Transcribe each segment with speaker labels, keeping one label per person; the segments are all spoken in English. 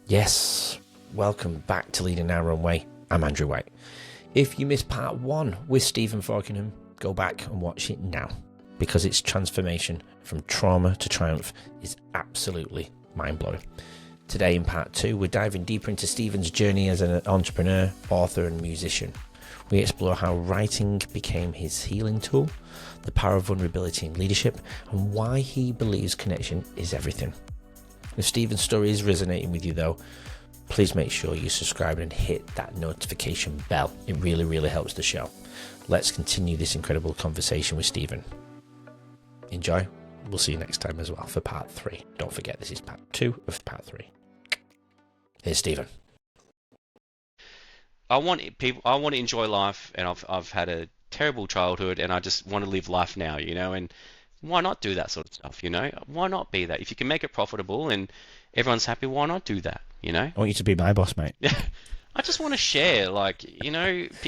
Speaker 1: Yes, welcome back to Leading Our Own Way. I'm Andrew White. If you missed part 1 with Stephen Falkingham, go back and watch it now, because its transformation from trauma to triumph is absolutely mind-blowing. Today in part 2, we're diving deeper into Stephen's journey as an entrepreneur, author and musician. We explore how writing became his healing tool, the power of vulnerability in leadership, and why he believes connection is everything. If Stephen's story is resonating with you though, please make sure you subscribe and hit that notification bell. It really, really helps the show. Let's continue this incredible conversation with Stephen. Enjoy. We'll see you next time as well for part 3. Don't forget, this is part 2 of part 3. Here's Stephen.
Speaker 2: I want to enjoy life, and I've had a terrible childhood, and I just want to live life now, and why not do that sort of stuff, Why not be that? If you can make it profitable and everyone's happy, why not do that,
Speaker 1: I want you to be my boss, mate.
Speaker 2: Yeah. I just want to share,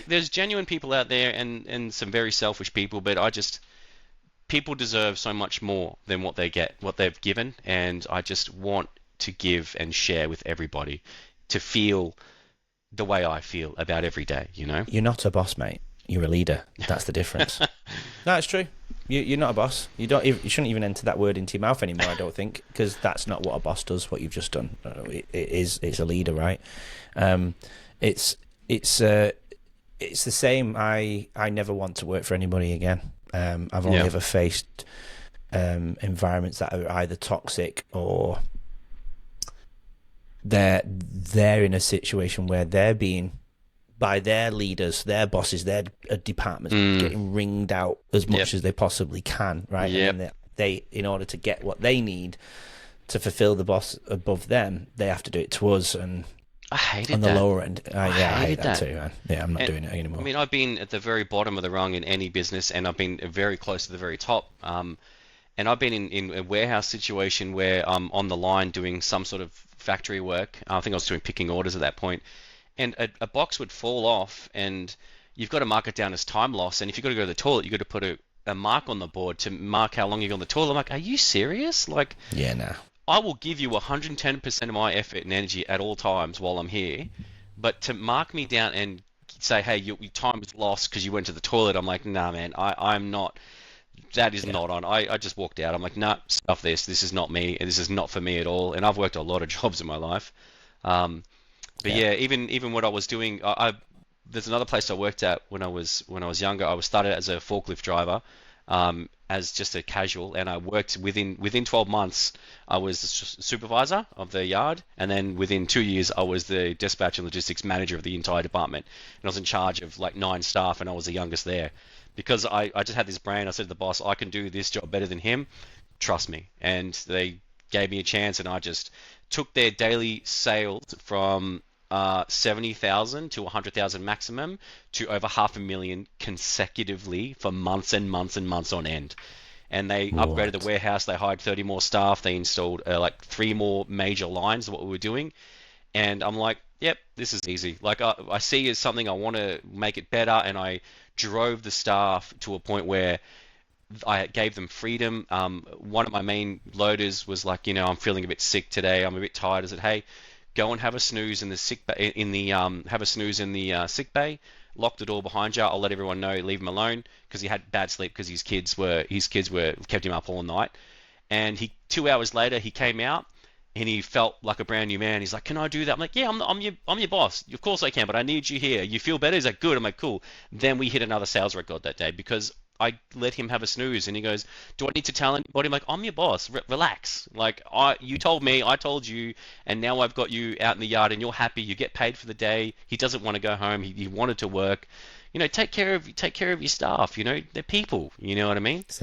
Speaker 2: there's genuine people out there and some very selfish people, but people deserve so much more than what they've given, and I just want to give and share with everybody to feel the way I feel about every day,
Speaker 1: You're not a boss, mate. You're a leader. That's the difference. No, it's true. You're not a boss. You shouldn't even enter that word into your mouth anymore, I don't think, because that's not what a boss does, what you've just done. It's a leader, right? It's the same. I never want to work for anybody again. I've only ever faced environments that are either toxic or they're in a situation where they're being, by their leaders, their bosses, their departments, getting ringed out as much as they possibly can, right?
Speaker 2: Yep.
Speaker 1: And they, in order to get what they need to fulfill the boss above them, they have to do it to us. And
Speaker 2: I hated
Speaker 1: on the
Speaker 2: that.
Speaker 1: lower end, I hate that too, man. Yeah, I'm not
Speaker 2: And,
Speaker 1: doing it anymore.
Speaker 2: I mean, I've been at the very bottom of the rung in any business, and I've been very close to the very top. And I've been in a warehouse situation where I'm on the line doing some sort of factory work. I think I was doing picking orders at that point. And a box would fall off, and you've got to mark it down as time loss. And if you've got to go to the toilet, you've got to put a mark on the board to mark how long you're on the toilet. I'm like, are you serious?
Speaker 1: Yeah, nah.
Speaker 2: I will give you 110% of my effort and energy at all times while I'm here, but to mark me down and say, hey, your time is lost because you went to the toilet, I'm like, nah, man, I'm not. That is not on. I just walked out. I'm like, nah, stuff this. This is not me. This is not for me at all. And I've worked a lot of jobs in my life. But even what I was doing, there's another place I worked at when I was younger. I was started as a forklift driver, as just a casual, and I worked within 12 months. I was the supervisor of the yard, and then within 2 years, I was the dispatch and logistics manager of the entire department. And I was in charge of 9 staff, and I was the youngest there, because I just had this brain. I said to the boss, I can do this job better than him. Trust me. And they gave me a chance, and I just took their daily sales from 70,000 to 100,000 maximum to over 500,000 consecutively for months and months and months on end. And they upgraded the warehouse. They hired 30 more staff. They installed 3 more major lines of what we were doing. And I'm like, yep, this is easy. I see it as something I want to make it better. And I drove the staff to a point where I gave them freedom. One of my main loaders was like, I'm feeling a bit sick today. I'm a bit tired. I said, hey, go and have a snooze in the sick bay, sick bay. Lock the door behind you. I'll let everyone know. Leave him alone, because he had bad sleep because his kids were kept him up all night. And 2 hours later he came out and he felt like a brand new man. He's like, can I do that? I'm like, yeah, I'm your boss. Of course I can, but I need you here. You feel better? He's like, good. I'm like, cool. Then we hit another sales record that day because I let him have a snooze, and he goes, do I need to tell anybody? I'm like, I'm your boss. Relax. You told me, I told you, and now I've got you out in the yard, and you're happy. You get paid for the day. He doesn't want to go home. He wanted to work. Take care of your staff. They're people. You know what I mean?
Speaker 1: That's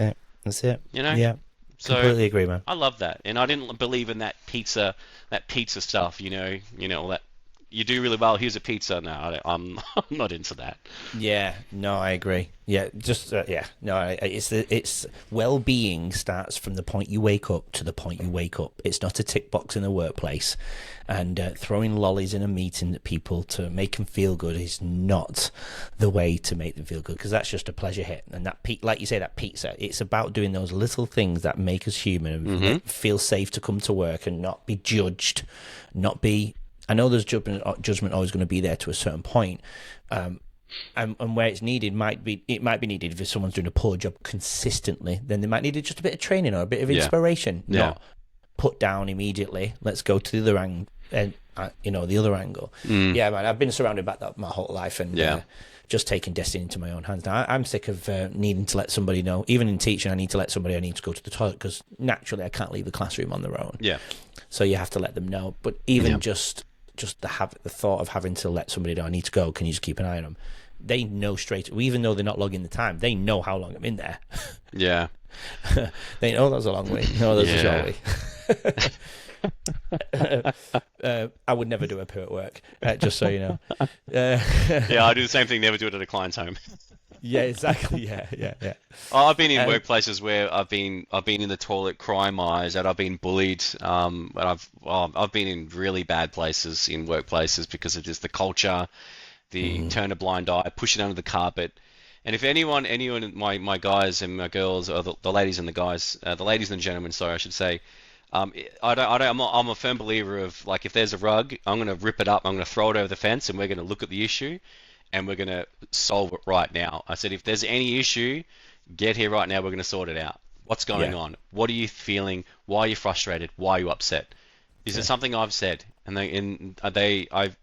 Speaker 1: it.
Speaker 2: Yeah. So
Speaker 1: completely agree, man.
Speaker 2: I love that, and I didn't believe in that pizza stuff. All that. You do really well. Here's a pizza. No, I'm not into that.
Speaker 1: Yeah, no, I agree. Yeah, it's well-being starts from the point you wake up to the point you wake up. It's not a tick box in the workplace, and throwing lollies in a meeting at people to make them feel good is not the way to make them feel good, because that's just a pleasure hit. And that, like you say, that pizza, it's about doing those little things that make us human, and feel safe to come to work and not be judged, not be I know there's judgment always going to be there to a certain point, and where it's needed it might be needed if someone's doing a poor job consistently. Then they might need just a bit of training or a bit of inspiration, not put down immediately. Let's go to the other angle, and the other angle. Yeah, man, I've been surrounded by that my whole life, and just taking destiny into my own hands. Now, I'm sick of needing to let somebody know. Even in teaching, I need to let somebody I need to go to the toilet because naturally I can't leave the classroom on their own.
Speaker 2: Yeah.
Speaker 1: So you have to let them know. But even just the thought of having to let somebody know I need to go. Can you just keep an eye on them? They know even though they're not logging the time, they know how long I'm in there.
Speaker 2: Yeah.
Speaker 1: They know that's a long way. No, that's a short way. I would never do a poo at work, just so you know.
Speaker 2: Yeah, I do the same thing. Never do it at a client's home.
Speaker 1: Yeah, exactly. Yeah.
Speaker 2: I've been in workplaces where I've been in the toilet crying my eyes out. I've been bullied. And I've been in really bad places in workplaces because of just the culture, the turn a blind eye, push it under the carpet. And if anyone, my guys and my girls, or the ladies and the guys, the ladies and the gentlemen, sorry, I should say. I'm a firm believer of, like, if there's a rug, I'm going to rip it up, I'm going to throw it over the fence, and we're going to look at the issue, and we're going to solve it right now. I said, if there's any issue, get here right now, we're going to sort it out. What's going on? What are you feeling? Why are you frustrated? Why are you upset? Is it something I've said? And I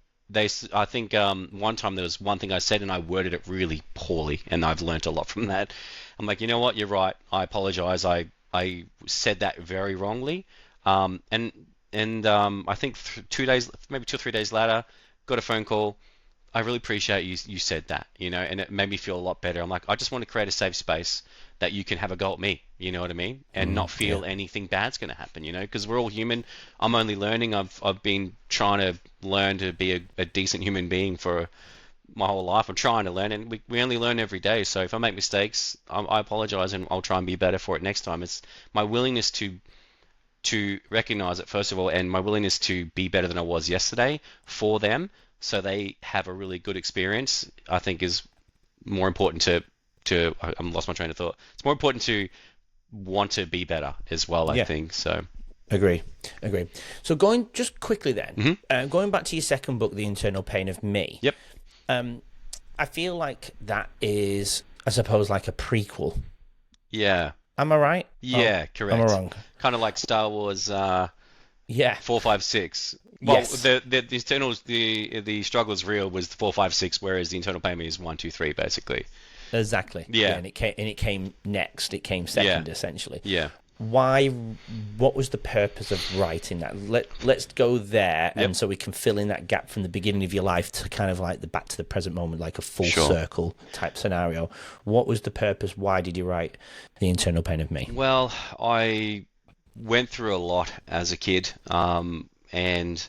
Speaker 2: think one time there was one thing I said and I worded it really poorly, and I've learnt a lot from that. I'm like, you know what? You're right. I apologize. I said that very wrongly, and I think 2 days, maybe 2 or 3 days later, got a phone call. I really appreciate you said that, and it made me feel a lot better. I'm like, I just want to create a safe space that you can have a go at me, you know what I mean, and not feel anything bad's going to happen, because we're all human. I'm only learning. I've been trying to learn to be a decent human being for my whole life. I'm trying to learn, and we only learn every day. So if I make mistakes, I apologize, and I'll try and be better for it next time. It's my willingness to recognize it, first of all, and my willingness to be better than I was yesterday for them, so they have a really good experience, I think is more important to I lost my train of thought. It's more important to want to be better as well, I think. So
Speaker 1: Agree. So going just quickly then, going back to your second book, The Internal Pain of Me.
Speaker 2: Yep.
Speaker 1: I feel like that is, I suppose, like a prequel.
Speaker 2: Yeah.
Speaker 1: Am I right?
Speaker 2: Yeah, correct.
Speaker 1: Am I wrong?
Speaker 2: Kind of like Star Wars 4, 5, 6. Well,
Speaker 1: Yes.
Speaker 2: the struggle is real was 4, 5, 6, whereas the internal pain is 1, 2, 3, basically.
Speaker 1: Exactly.
Speaker 2: Yeah.
Speaker 1: And it came next. It came second, essentially.
Speaker 2: Yeah.
Speaker 1: Why? What was the purpose of writing that? Let's go there, and so we can fill in that gap from the beginning of your life to kind of like the back to the present moment, like a full circle type scenario. What was the purpose? Why did you write The Internal Pain of Me?
Speaker 2: Well, I went through a lot as a kid, and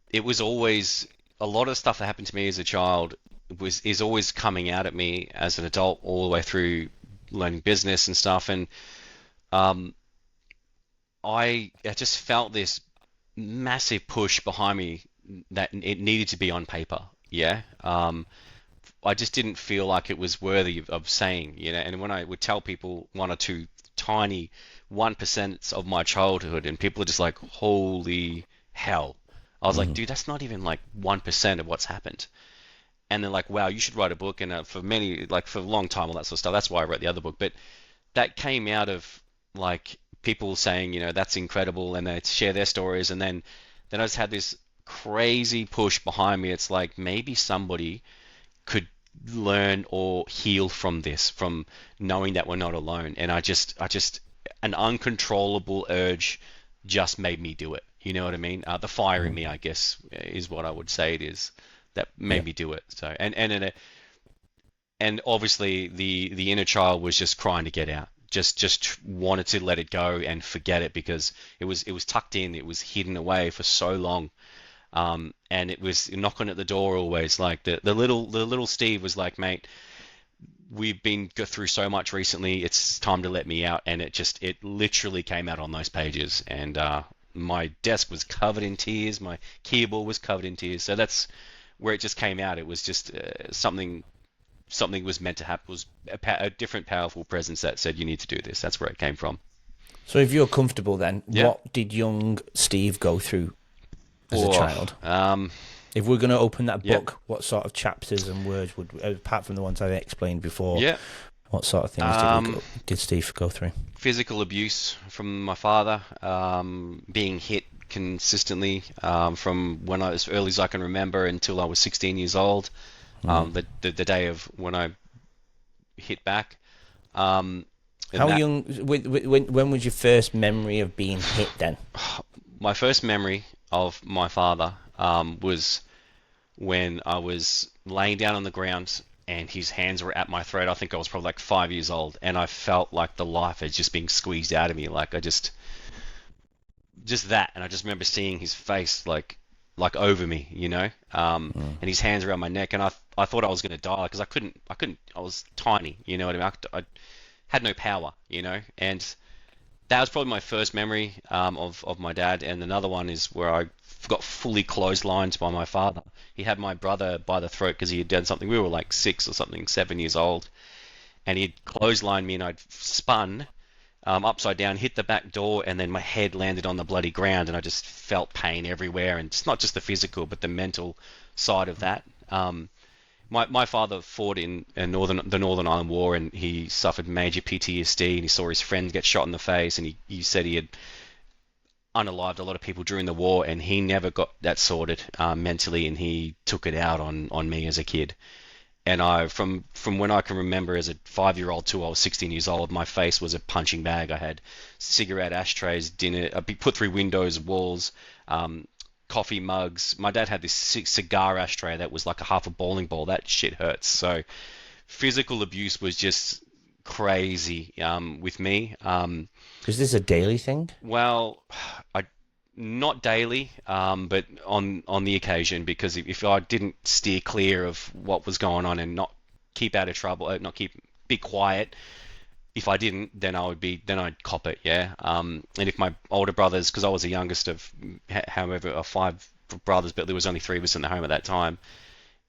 Speaker 2: it was always a lot of stuff that happened to me as a child is always coming out at me as an adult, all the way through learning business and stuff, and I just felt this massive push behind me that it needed to be on paper. Yeah. I just didn't feel like it was worthy of saying, and when I would tell people one or two tiny 1% of my childhood, and people are just like, holy hell. I was like, dude, that's not even like 1% of what's happened. And they're like, wow, you should write a book. And for a long time, all that sort of stuff. That's why I wrote the other book. But that came out of like people saying, that's incredible, and they share their stories, and then I just had this crazy push behind me. It's like maybe somebody could learn or heal from this, from knowing that we're not alone. And I just an uncontrollable urge just made me do it. You know what I mean? The fire in me, I guess, is what I would say it is that made me do it. So and obviously the inner child was just crying to get out. Just wanted to let it go and forget it, because it was tucked in, it was hidden away for so long, and it was knocking at the door always. Like the little Steve was like, mate, we've been through so much recently, it's time to let me out. And it literally came out on those pages, and my desk was covered in tears, my keyboard was covered in tears. So that's where it just came out. It was just something was meant to happen. Was a different powerful presence that said, you need to do this. That's where it came from.
Speaker 1: So if you're comfortable then, what did young Steve go through as a child?
Speaker 2: Um,
Speaker 1: If we're going to open that
Speaker 2: Yep.
Speaker 1: book, what sort of chapters and words would, apart from the ones I explained before,
Speaker 2: yeah.
Speaker 1: what sort of things did Steve go through?
Speaker 2: Physical abuse from my father, being hit consistently from when I as early as I can remember until I was 16 years old. The day of when I hit back. And
Speaker 1: How
Speaker 2: that,
Speaker 1: young? When was your first memory of being hit? Then
Speaker 2: my first memory of my father was when I was laying down on the ground and his hands were at my throat. I think I was probably like 5 years old, and I felt like the life had just been squeezed out of me. Like I just that, and I just remember seeing his face like over me, and his hands around my neck, and I thought I was gonna die because I was tiny, you know what I mean? I had no power, and that was probably my first memory of my dad. And another one is where I got fully clotheslined by my father. He had my brother by the throat because he had done something. We were like 6 or something, 7 years old, and he'd clotheslined me, and I'd spun upside down, hit the back door, and then my head landed on the bloody ground, and I just felt pain everywhere. And it's not just the physical, but the mental side of that. My father fought in the Northern Ireland War, and he suffered major PTSD, and he saw his friend get shot in the face, and he said he had unalived a lot of people during the war, and he never got that sorted mentally, and he took it out on me as a kid. And from when I can remember as a 5-year-old to I was 16 years old, my face was a punching bag. I had cigarette ashtrays, dinner, put through windows, walls, coffee mugs. My dad had this cigar ashtray that was like a half a bowling ball. That shit hurts. So physical abuse was just crazy with me.
Speaker 1: is this a daily thing?
Speaker 2: Well, I not daily, but on the occasion, because if I didn't steer clear of what was going on and not keep out of trouble, be quiet. If I didn't, then I'd cop it, yeah. And if my older brothers, because I was the youngest of, however, of 5 brothers, but there was only 3 of us in the home at that time.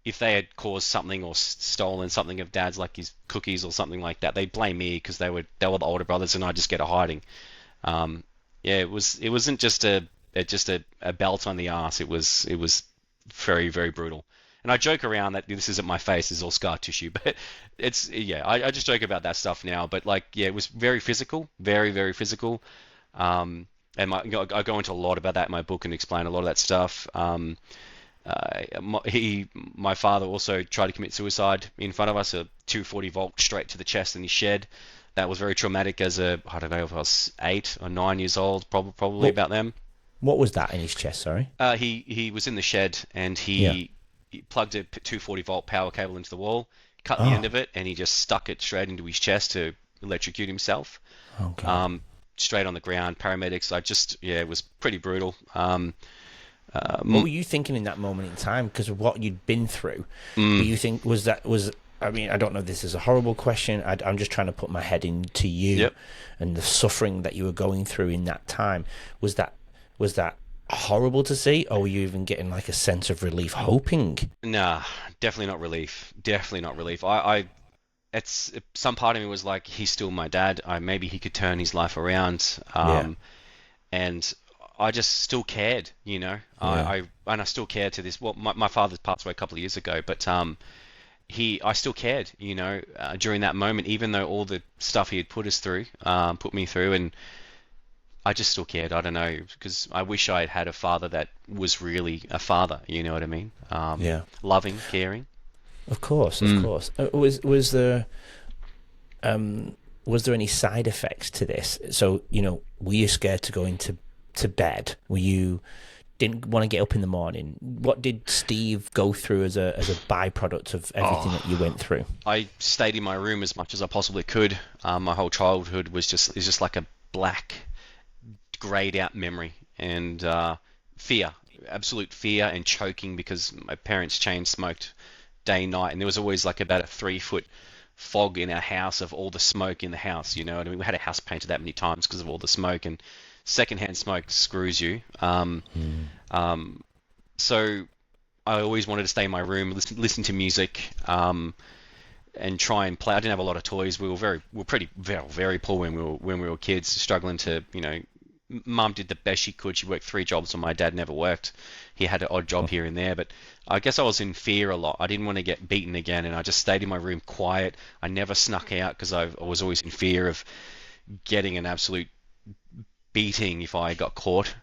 Speaker 2: If they had caused something or stolen something of Dad's, like his cookies or something like that, they'd blame me because they were the older brothers, and I'd just get a hiding. Yeah, it wasn't just a belt on the ass. It was very, very brutal. And I joke around that this isn't my face, it's all scar tissue, but I just joke about that stuff now. But it was very physical, very, very physical. And I go into a lot about that in my book and explain a lot of that stuff. My father also tried to commit suicide in front of us, a 240 volt straight to the chest in his shed. That was very traumatic I don't know if I was 8 or 9 years old, probably about them.
Speaker 1: What was that in his chest? Sorry.
Speaker 2: He was in the shed, and he plugged a 240 volt power cable into the wall, cut the end of it, and he just stuck it straight into his chest to electrocute himself.
Speaker 1: Okay.
Speaker 2: Straight on the ground. Paramedics. It was pretty brutal.
Speaker 1: What were you thinking in that moment in time? Because of what you'd been through, you think I mean, I don't know if this is a horrible question. I'm just trying to put my head into you and the suffering that you were going through in that time. Was that horrible to see, or were you even getting like a sense of relief, hoping?
Speaker 2: Nah, definitely not relief. Definitely not relief. It's some part of me was like, he's still my dad. Maybe he could turn his life around. And I just still cared, I still care to this. Well, my father passed away a couple of years ago, but I still cared, during that moment, even though all the stuff he had put me through, and I just still cared. I don't know, because I wish I had a father that was really a father. You know what I mean? Loving, caring.
Speaker 1: Of course. Was there any side effects to this? So, were you scared to go into bed? Were you didn't want to get up in the morning? What did Steve go through as a byproduct of everything that you went through?
Speaker 2: I stayed in my room as much as I possibly could. My whole childhood is just like a black, grayed out memory, and fear, absolute fear, and choking because my parents chain smoked day and night, and there was always like about a 3-foot fog in our house of all the smoke in the house. You know, and we had a house painted that many times because of all the smoke, and secondhand smoke screws you. So I always wanted to stay in my room, listen to music, and try and play. I didn't have a lot of toys. We were very, very poor when we were kids, struggling to Mum did the best she could. She worked 3 jobs when my dad never worked. He had an odd job here and there, but I guess I was in fear a lot. I didn't want to get beaten again, and I just stayed in my room quiet. I never snuck out because I was always in fear of getting an absolute beating if I got caught.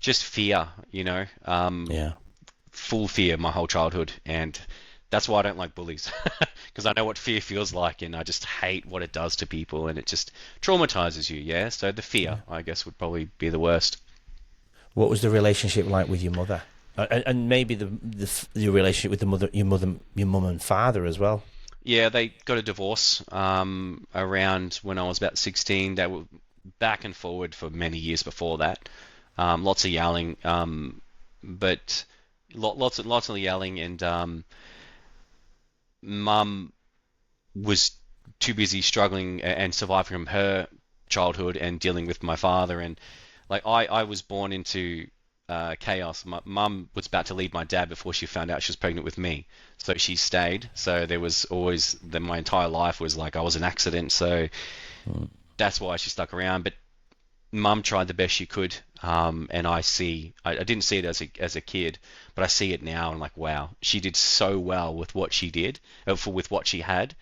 Speaker 2: Just fear,
Speaker 1: Yeah.
Speaker 2: full fear my whole childhood, and that's why I don't like bullies because I know what fear feels like, and I just hate what it does to people, and it just traumatizes you. Yeah, so the fear, I guess, would probably be the worst.
Speaker 1: What was the relationship like with your mother, and maybe your relationship with your mum and father as well?
Speaker 2: Yeah, they got a divorce around when I was about 16. They were back and forward for many years before that. Lots of yelling, but lots of yelling, and mum was too busy struggling and surviving from her childhood and dealing with my father. And like I was born into chaos. My mum was about to leave my dad before she found out she was pregnant with me, so she stayed. So there was always my entire life was like I was an accident. So that's why she stuck around. But mum tried the best she could, and I didn't see it as a kid, but I see it now, and like, wow, she did so well with what she did, with what she had.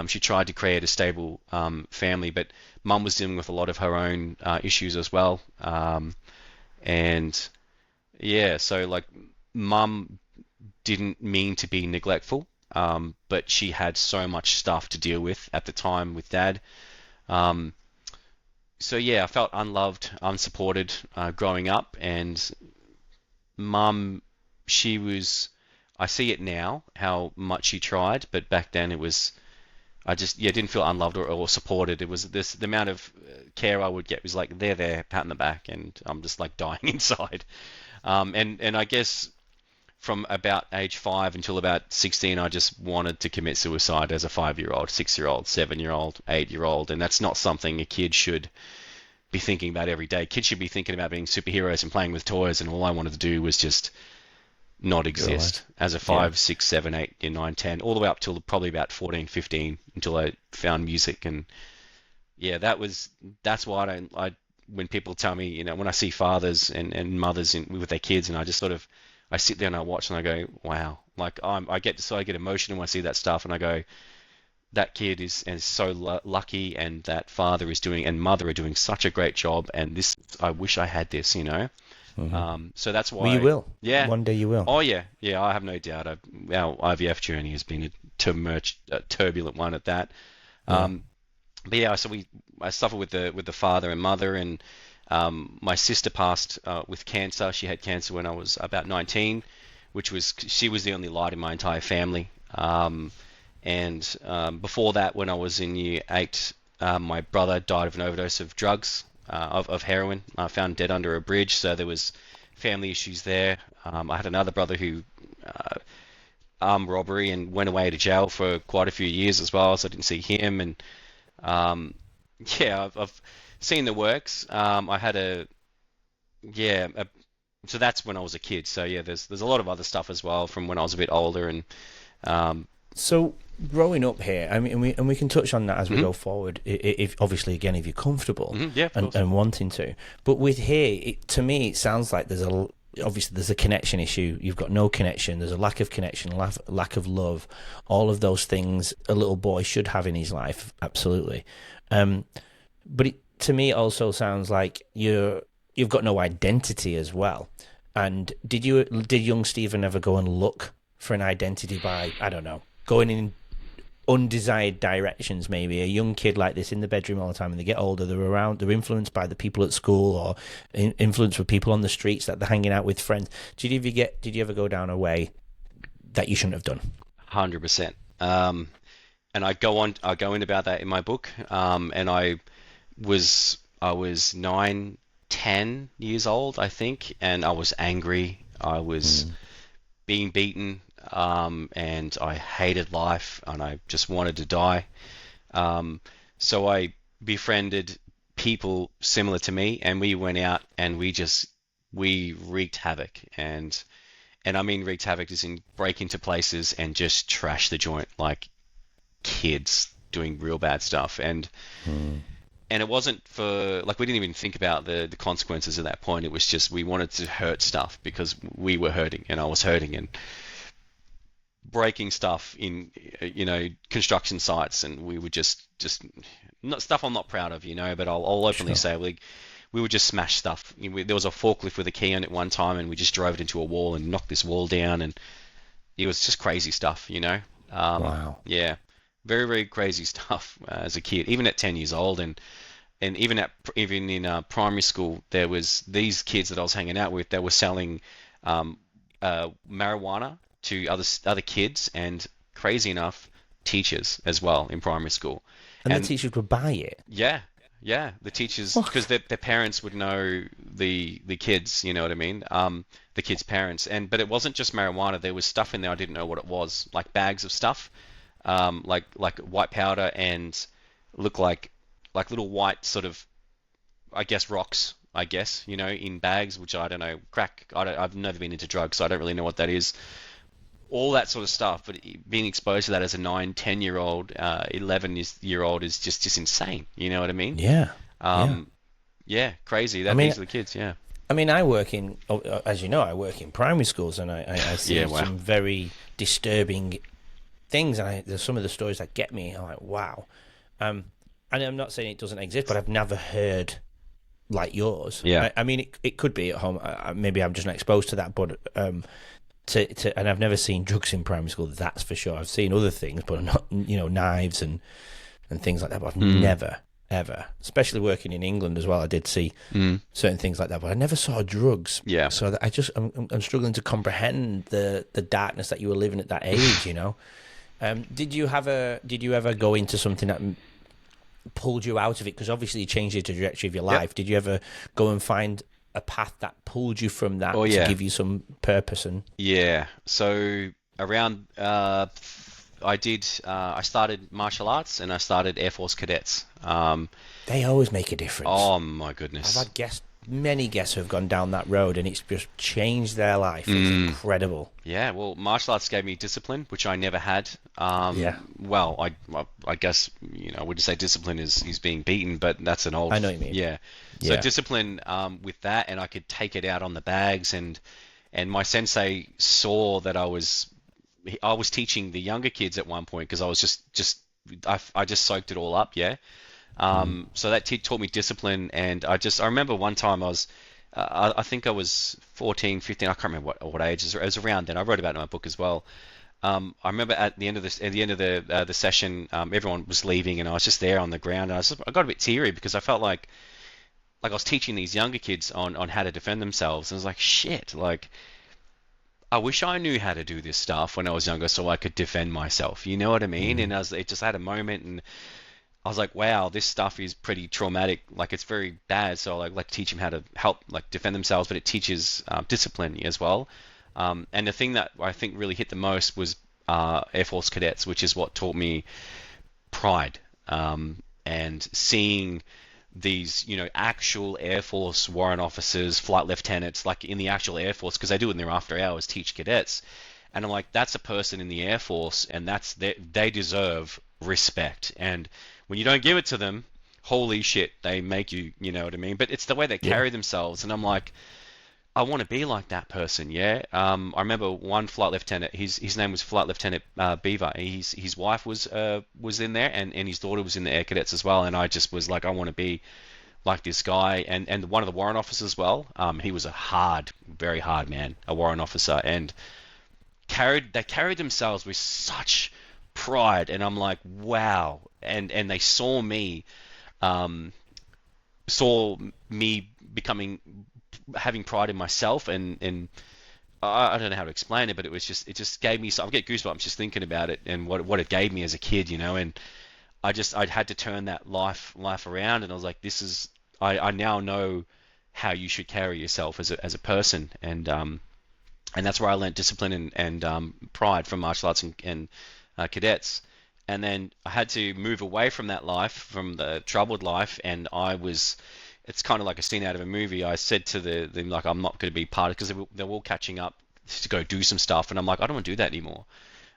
Speaker 2: She tried to create a stable family, but mum was dealing with a lot of her own issues as well. And yeah, so like mum didn't mean to be neglectful, but she had so much stuff to deal with at the time with dad. Um, so yeah, I felt unloved, unsupported growing up, and mum, she was. I see it now how much she tried, but back then it was. I just didn't feel unloved or supported. It was the amount of care I would get was like they're there, pat on the back, and I'm just like dying inside. And I guess from about age 5 until about 16, I just wanted to commit suicide as a 5-year-old, 6-year-old, 7-year-old, 8-year-old, and that's not something a kid should be thinking about every day. Kids should be thinking about being superheroes and playing with toys, and all I wanted to do was just not exist as a
Speaker 1: Yeah.
Speaker 2: 5, 6, 7, 8, 9, 10, all the way up till probably about 14, 15, until I found music. And yeah, that's why when people tell me, when I see fathers and mothers with their kids, and I just sort of, I sit there and I watch and I go, wow, like I get emotional when I see that stuff, and I go, that kid is so lucky, and that father is doing and mother are doing such a great job, and this, I wish I had this.
Speaker 1: Hmm.
Speaker 2: So that's
Speaker 1: Well, you
Speaker 2: why,
Speaker 1: will.
Speaker 2: yeah.
Speaker 1: One day you will.
Speaker 2: Oh yeah, yeah. I have no doubt. Our IVF journey has been a turbulent one at that.
Speaker 1: Yeah.
Speaker 2: Um, but yeah, so I suffered with the father and mother, and my sister passed with cancer. She had cancer when I was about 19, which was she was the only light in my entire family. And before that, when I was in year 8, my brother died of an overdose of drugs, of heroin. Found dead under a bridge. So there was family issues there. I had another brother who armed robbery and went away to jail for quite a few years as well. So I didn't see him. And um, yeah, I've seen the works. I had yeah, so that's when I was a kid. So yeah, there's a lot of other stuff as well from when I was a bit older. And um,
Speaker 1: So growing up here, I mean, and we can touch on that as we
Speaker 2: mhm,
Speaker 1: go forward. If obviously, again, if you're comfortable
Speaker 2: yeah, of course.
Speaker 1: and wanting to, but with here, to me, it sounds like obviously there's a connection issue. You've got no connection. There's a lack of connection, lack of love. All of those things a little boy should have in his life, absolutely. But to me, it also sounds like you've got no identity as well. And did young Stephen ever go and look for an identity by, I don't know, going in undesired directions? Maybe a young kid like this in the bedroom all the time, and they get older, they're influenced by the people at school, or influenced with people on the streets that they're hanging out with friends. Did you ever go down a way that you shouldn't have done?
Speaker 2: 100%. And I go in about that in my book. And I was 9, 10 years old, I think, and I was angry. I was
Speaker 1: Mm.
Speaker 2: being beaten, and I hated life, and I just wanted to die. Um, so I befriended people similar to me, and we went out and we wreaked havoc. And I mean wreaked havoc as in break into places and just trash the joint like kids doing real bad stuff. And
Speaker 1: Mm.
Speaker 2: and it wasn't for like we didn't even think about the consequences at that point. It was just we wanted to hurt stuff because we were hurting and I was hurting and breaking stuff in construction sites, and we would just not stuff I'm not proud of, but I'll openly
Speaker 1: Sure.
Speaker 2: say we would just smash stuff. There was a forklift with a key on it one time, and we just drove it into a wall and knocked this wall down, and it was just crazy stuff.
Speaker 1: Wow.
Speaker 2: Yeah, very, very crazy stuff as a kid, even at 10 years old, and even in primary school, there was these kids that I was hanging out with that were selling um, marijuana to other kids, and crazy enough, teachers as well in primary school.
Speaker 1: And the
Speaker 2: And
Speaker 1: teachers would buy it.
Speaker 2: yeah, yeah, the teachers, because
Speaker 1: What?
Speaker 2: their parents would know the kids, you know what I mean? The kids' parents, but it wasn't just marijuana. There was stuff in there I didn't know what it was, like bags of stuff, like white powder and look like little white sort of, I guess, rocks. I guess, in bags, which I don't know, crack. I've never been into drugs, so I don't really know what that is. All that sort of stuff, but being exposed to that as a 9, 10 year old, 11 year old is just insane. You know what I mean?
Speaker 1: Yeah. Yeah.
Speaker 2: Um, yeah, crazy.
Speaker 1: I
Speaker 2: These
Speaker 1: mean,
Speaker 2: are the kids. Yeah.
Speaker 1: I work in, as you know, I work in primary schools, and I
Speaker 2: Yeah.
Speaker 1: see
Speaker 2: Wow.
Speaker 1: some very disturbing things, and there's some of the stories that get me. I'm like, wow. Um, and I'm not saying it doesn't exist, but I've never heard like yours.
Speaker 2: Yeah.
Speaker 1: I mean, it could be at home. Maybe I'm just not exposed to that, but and I've never seen drugs in primary school. That's for sure. I've seen other things, but not, knives and things like that. But I've
Speaker 2: Mm,
Speaker 1: never ever, especially working in England as well. I did see
Speaker 2: mm,
Speaker 1: certain things like that, but I never saw drugs.
Speaker 2: yeah.
Speaker 1: So that I'm struggling to comprehend the darkness that you were living at that age. Did you ever go into something that pulled you out of it? Because obviously you changed the trajectory of your
Speaker 2: Yep.
Speaker 1: life. Did you ever go and find a path that pulled you from
Speaker 2: Oh
Speaker 1: that to
Speaker 2: yeah.
Speaker 1: give you some purpose? And
Speaker 2: Yeah. So around I started martial arts and I started Air Force cadets.
Speaker 1: they always make a difference.
Speaker 2: Oh my
Speaker 1: I've
Speaker 2: goodness.
Speaker 1: had many guests who have gone down that road, and it's just changed their life. It's
Speaker 2: Mm.
Speaker 1: incredible.
Speaker 2: Yeah, well, martial arts gave me discipline, which I never had.
Speaker 1: Yeah,
Speaker 2: Well, I guess I wouldn't say discipline is being beaten, but that's an old
Speaker 1: I know what you mean.
Speaker 2: yeah. So
Speaker 1: Yeah,
Speaker 2: discipline with that, and I could take it out on the bags, and my sensei saw that I was teaching the younger kids at one point because I was I just soaked it all up, yeah.
Speaker 1: mm.
Speaker 2: So that taught me discipline, and I remember one time I think I was 14, 15. I can't remember what age. It was around then. I wrote about it in my book as well. I remember at the end of the session, everyone was leaving, and I was just there on the ground, and I got a bit teary because I felt like I was teaching these younger kids on how to defend themselves, and I was like, shit, like I wish I knew how to do this stuff when I was younger so I could defend myself. You know what I mean? And
Speaker 1: Mm.
Speaker 2: it just had a moment, and I was like, wow, this stuff is pretty traumatic. Like it's very bad. So I like to teach them how to help like defend themselves, but it teaches discipline as well. And the thing that I think really hit the most was Air Force cadets, which is what taught me pride, and seeing these, actual Air Force warrant officers, flight lieutenants, like in the actual Air Force, because they do it in their after hours, teach cadets. And I'm like, that's a person in the Air Force, and they deserve respect. And when you don't give it to them, holy shit, they make you, you know what I mean? But it's the way they
Speaker 1: Yeah.
Speaker 2: carry themselves, and I'm like, I want to be like that person, yeah. I remember one flight lieutenant. His name was Flight Lieutenant Beaver. His wife was in there, and his daughter was in the Air Cadets as well. And I just was like, I want to be like this guy. And one of the warrant officers as well. He was a very hard man, a warrant officer, and they carried themselves with such pride. And I'm like, wow. And they um, saw me becoming having pride in myself, and I don't know how to explain it, but it just gave me so I get goosebumps just thinking about it and what it gave me as a kid, and I'd had to turn that life around, and I was like, this is I now know how you should carry yourself as a person, and that's where I learned discipline and pride from martial arts and cadets. And then I had to move away from that life, from the troubled life, and it's kind of like a scene out of a movie. I said to them, like, I'm not going to be part of it, because they're all catching up to go do some stuff. And I'm like, I don't want to do that anymore.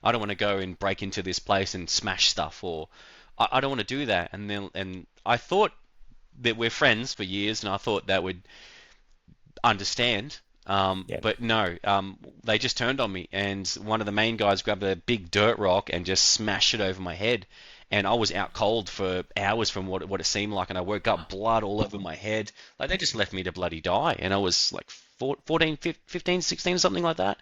Speaker 2: I don't want to go and break into this place and smash stuff, or I don't want to do that. And I thought that we're friends for years, and I thought that would understand.
Speaker 1: Yeah.
Speaker 2: But no, they just turned on me, and one of the main guys grabbed a big dirt rock and just smashed it over my head. And I was out cold for hours from what it seemed like, and I woke up blood all over my head. Like they just left me to bloody die, and I was like 14, 15, 16, something like that.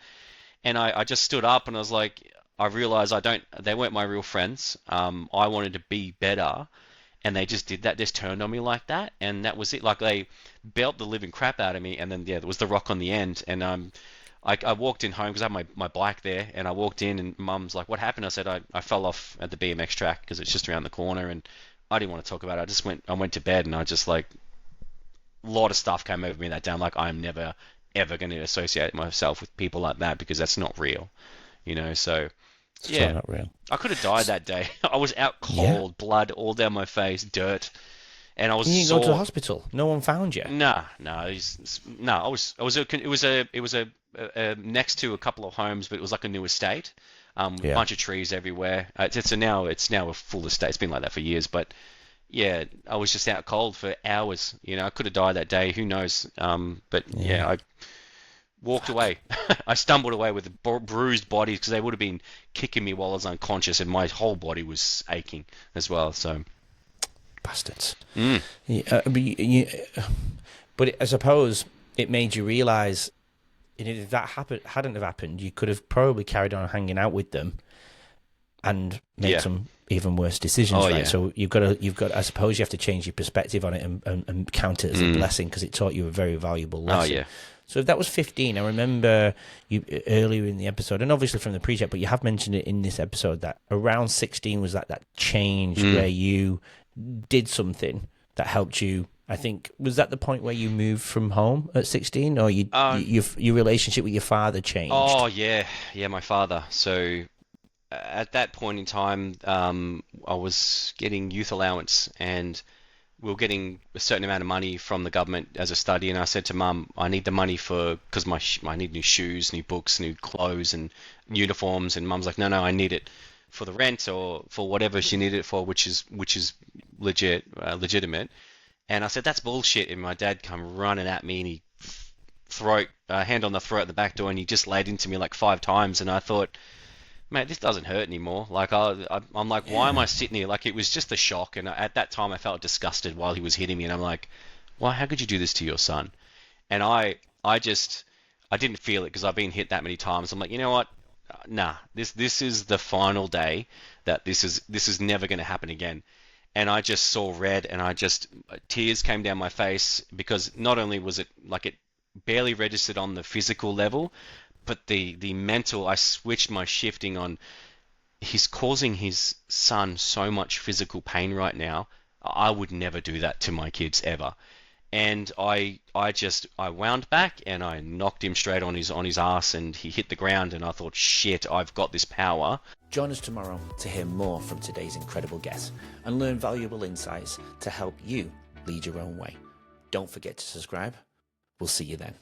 Speaker 2: And I just stood up and I was like, I realized they weren't my real friends. I wanted to be better, and they just did that, just turned on me like that, and that was it. Like they belt the living crap out of me, and then yeah, there was the rock on the end, and I walked in home because I had my bike there, and I walked in, and Mum's like, "What happened?" I said, "I fell off at the BMX track because it's just around the corner," and I didn't want to talk about it. I went to bed, and I just like a lot of stuff came over me that day. I'm like, I'm never ever going to associate myself with people like that because that's not real, you know. So
Speaker 1: It's so
Speaker 2: yeah,
Speaker 1: not real.
Speaker 2: I could have died that day. I was out
Speaker 1: Yeah.
Speaker 2: cold, blood all down my face, dirt, and I was
Speaker 1: You didn't go to the
Speaker 2: sore.
Speaker 1: hospital. No one found you.
Speaker 2: Nah, no, no. It was next to a couple of homes, but it was like a new estate.
Speaker 1: Yeah.
Speaker 2: Bunch of trees everywhere. It's now a full estate. It's been like that for years, but yeah, I was just out cold for hours. You know, I could have died that day. Who knows? But yeah, I walked away. I stumbled away with bruised bodies because they would have been kicking me while I was unconscious, and my whole body was aching as well. So,
Speaker 1: Bastards.
Speaker 2: mm,
Speaker 1: Yeah, but I suppose it made you realise, if that hadn't have happened, you could have probably carried on hanging out with them and made
Speaker 2: Yeah.
Speaker 1: some even worse decisions,
Speaker 2: Oh,
Speaker 1: right?
Speaker 2: yeah.
Speaker 1: So you've got. I suppose you have to change your perspective on it and count it as a blessing because it taught you a very valuable
Speaker 2: oh
Speaker 1: lesson.
Speaker 2: yeah,
Speaker 1: So if that was 15, I remember you earlier in the episode, and obviously from the pre-chat, but you have mentioned it in this episode that around 16 was that change where you did something that helped you. I think, was that the point where you moved from home at 16, or your relationship with your father changed?
Speaker 2: oh yeah, yeah. My father. So at that point in time, I was getting youth allowance, and we were getting a certain amount of money from the government as a study. And I said to Mum, I need the money because I need new shoes, new books, new clothes, and uniforms. And Mum's like, no, no, I need it for the rent or for whatever she needed it for, which is legitimate. And I said, that's bullshit. And my dad come running at me, and he hand on the throat at the back door, and he just laid into me like 5 times. And I thought, mate, this doesn't hurt anymore. Like I'm like, why am I sitting here? Like it was just a shock, and at that time I felt disgusted while he was hitting me, and I'm like, why? How could you do this to your son? And I didn't feel it because I've been hit that many times. I'm like, you know what? Nah, this is the final day that this is never going to happen again. And I just saw red, and tears came down my face because not only was it like it barely registered on the physical level, but the mental, I switched my shifting on. He's causing his son so much physical pain right now. I would never do that to my kids ever. And I wound back and I knocked him straight on his ass, and he hit the ground, and I thought, shit, I've got this power.
Speaker 1: Join us tomorrow to hear more from today's incredible guests and learn valuable insights to help you lead your own way. Don't forget to subscribe. We'll see you then.